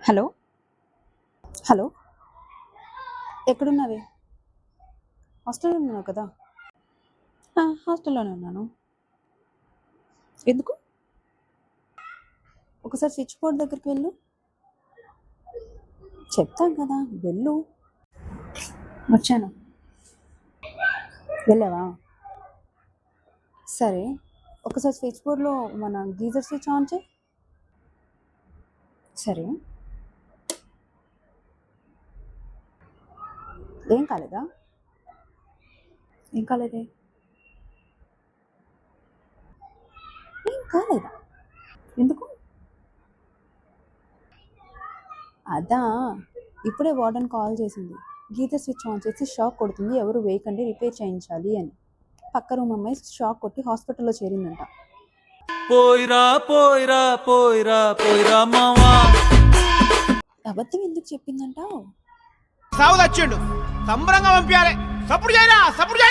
Hello hello ఎక్కడున్నావే? హాస్టల్లో ఉన్నావు కదా? హాస్టల్లోనే ఉన్నాను. ఎందుకు? ఒకసారి స్విచ్ బోర్డ్ దగ్గరికి వెళ్ళు. చెప్తాను కదా, వెళ్ళు. వచ్చాను. వెళ్ళావా? సరే, ఒకసారి స్విచ్ బోర్డ్లో మన గీజర్ స్విచ్ ఆన్ చేయి. సరే, ఏం కాలేదా? ఏం కాలేదే? ఏం కాలేదా? ఎందుకు? అదా, ఇప్పుడే వార్డెన్ కాల్ చేసింది. గీజర్ స్విచ్ ఆన్ చేసి షాక్ కొడుతుంది, ఎవరు వేయకండి, రిపేర్ చేయించాలి అని. పక్క రూమ్ అమ్మాయి షాక్ కొట్టి హాస్పిటల్లో చేరిందంట. పోయిరా పోయిరా పోయిరా పోయిరా మావా. అబద్ధం ఎందుకు చెప్పిందంటావు? సావు తెచ్చిండు, సంబరంగా పంపించాలి. సప్పుడు చేయరా, సప్పుడు చేయ.